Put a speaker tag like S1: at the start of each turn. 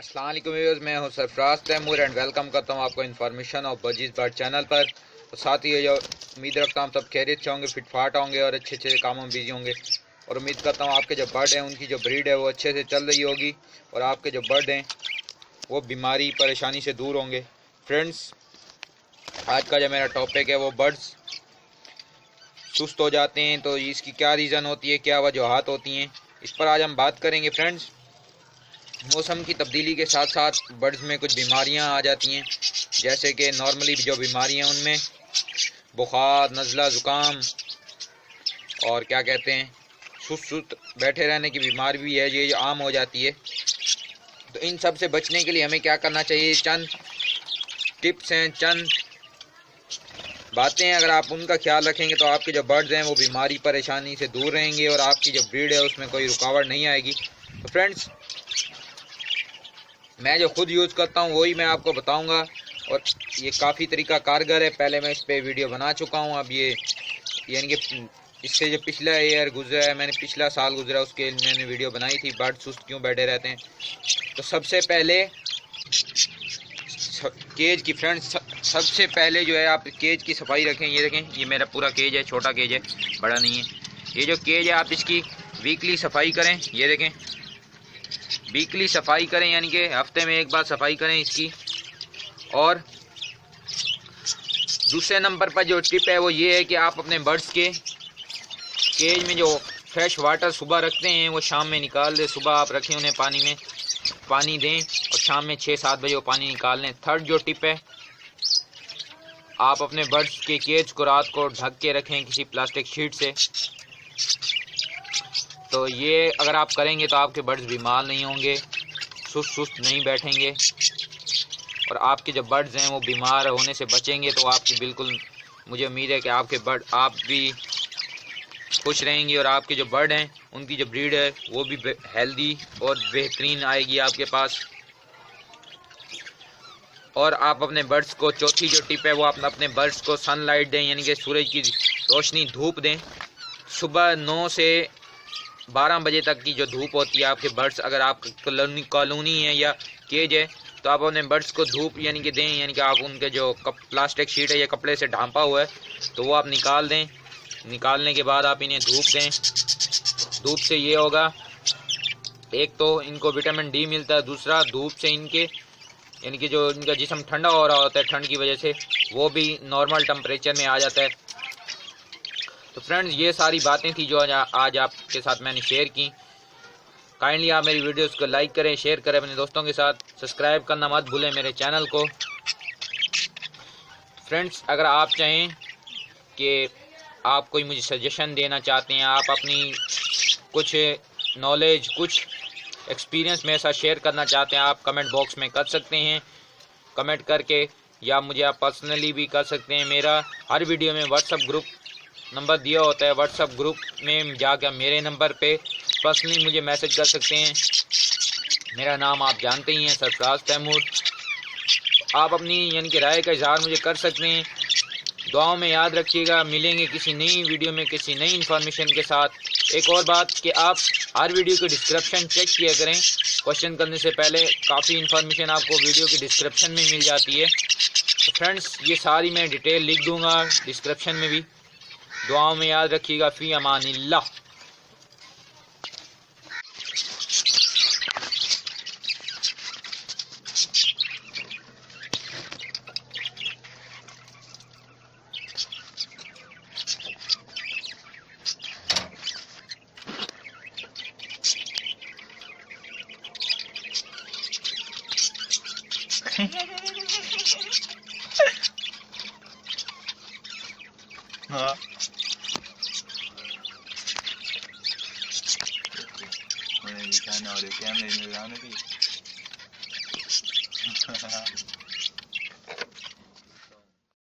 S1: अस्सलाम वालेकुम व्यूअर्स, मैं हूं सरफराज तैमूर एंड वेलकम करता हूं आपको इन्फॉर्मेशन और बजीज बर्ड चैनल पर। तो साथ ही जो उम्मीद रखता हूं सब खैरियत से होंगे, फिटफाट होंगे और अच्छे अच्छे कामों में बिजी होंगे। और उम्मीद करता हूं आपके जो बर्ड हैं उनकी जो ब्रीड है वो अच्छे से चल रही होगी और आपके जो बर्ड हैं वो बीमारी परेशानी से दूर होंगे। फ्रेंड्स, आज का जो मेरा टॉपिक है वो बर्ड्स सुस्त हो जाते हैं, तो इसकी क्या रीज़न होती है, क्या वजूहात होती हैं, इस पर आज हम बात करेंगे। फ्रेंड्स, मौसम की तब्दीली के साथ साथ बर्ड्स में कुछ बीमारियां आ जाती हैं, जैसे कि नॉर्मली जो बीमारियां उनमें बुखार, नज़ला, ज़ुकाम और क्या कहते हैं सुस्त बैठे रहने की बीमारी भी है, ये आम हो जाती है। तो इन सब से बचने के लिए हमें क्या करना चाहिए, चंद टिप्स हैं, चंद बातें हैं। अगर आप उनका ख्याल रखेंगे तो आपके जो बर्ड्स हैं वो बीमारी परेशानी से दूर रहेंगे और आपकी जो ब्रीड है उसमें कोई रुकावट नहीं आएगी। तो फ्रेंड्स, मैं जो खुद यूज़ करता हूँ वही मैं आपको बताऊँगा और ये काफ़ी तरीका कारगर है। पहले मैं इस पर वीडियो बना चुका हूँ। अब ये यानी कि इससे जो पिछला ईयर गुजरा है, मैंने पिछला साल गुजरा उसके मैंने वीडियो बनाई थी, बर्ड सुस्त क्यों बैठे रहते हैं। तो सबसे पहले केज की, फ्रेंड्स, सबसे पहले जो है आप केज की सफाई रखें। ये देखें, ये मेरा पूरा केज है, छोटा केज है, बड़ा नहीं है। ये जो केज है आप इसकी वीकली सफाई करें। ये देखें, वीकली सफाई करें, यानी कि हफ्ते में एक बार सफाई करें इसकी। और दूसरे नंबर पर जो टिप है वो ये है कि आप अपने बर्ड्स के केज में जो फ्रेश वाटर सुबह रखते हैं वो शाम में निकाल दें। सुबह आप रखें उन्हें पानी में, पानी दें और शाम में 6-7 बजे वो पानी निकाल लें। थर्ड जो टिप है, आप अपने बर्ड्स के केज को रात को ढक के रखें किसी प्लास्टिक शीट से। तो ये अगर आप करेंगे तो आपके बर्ड्स बीमार नहीं होंगे, सुस्त नहीं बैठेंगे और आपके जो बर्ड्स हैं वो बीमार होने से बचेंगे। तो आपकी बिल्कुल मुझे उम्मीद है कि आपके बर्ड आप भी खुश रहेंगी और आपके जो बर्ड हैं उनकी जो ब्रीड है वो भी हेल्दी और बेहतरीन आएगी आपके पास। और आप अपने बर्ड्स को, चौथी जो टिप है वो आप अपने बर्ड्स को सनलाइट दें, यानी कि सूरज की रोशनी, धूप दें। सुबह 9 से 12 बजे तक की जो धूप होती है आपके बर्ड्स, अगर आप कॉलोनी है या केज है तो आप अपने बर्ड्स को धूप यानी कि दें, यानी कि आप उनके जो प्लास्टिक शीट है या कपड़े से ढांपा हुआ है तो वो आप निकाल दें। निकालने के बाद आप इन्हें धूप दें। धूप से ये होगा, एक तो इनको विटामिन डी मिलता है, दूसरा धूप से इनके यानी कि जो इनका जिस्म ठंडा हो रहा होता है ठंड की वजह से वो भी नॉर्मल टेम्परेचर में आ जाता है। तो फ्रेंड्स, ये सारी बातें थी जो आज आपके साथ मैंने शेयर की। काइंडली आप मेरी वीडियोस को लाइक करें, शेयर करें अपने दोस्तों के साथ, सब्सक्राइब करना मत भूलें मेरे चैनल को। फ्रेंड्स, अगर आप चाहें कि आप कोई मुझे सजेशन देना चाहते हैं, आप अपनी कुछ नॉलेज, कुछ एक्सपीरियंस मेरे साथ शेयर करना चाहते हैं, आप कमेंट बॉक्स में कर सकते हैं कमेंट करके, या मुझे आप पर्सनली भी कर सकते हैं। मेरा हर वीडियो में व्हाट्सअप ग्रुप नंबर दिया होता है, व्हाट्सअप ग्रुप में जाकर मेरे नंबर पे पर्सनली मुझे मैसेज कर सकते हैं। मेरा नाम आप जानते ही हैं, सरफराज तैमूर। आप अपनी यानी कि राय का इजहार मुझे कर सकते हैं। दुआओं में याद रखिएगा। मिलेंगे किसी नई वीडियो में किसी नई इन्फॉर्मेशन के साथ। एक और बात कि आप हर वीडियो की डिस्क्रिप्शन चेक किया करें, क्वेश्चन करने से पहले काफ़ी इन्फॉर्मेशन आपको वीडियो की डिस्क्रिप्शन में मिल जाती है। तो फ्रेंड्स, ये सारी मैं डिटेल लिख दूंगा डिस्क्रिप्शन में भी। दुआओं में याद रखिएगा। फ़ी अमानिल्लाह।
S2: हाँ, मैंने दिखाना और कैमरे में लगाने की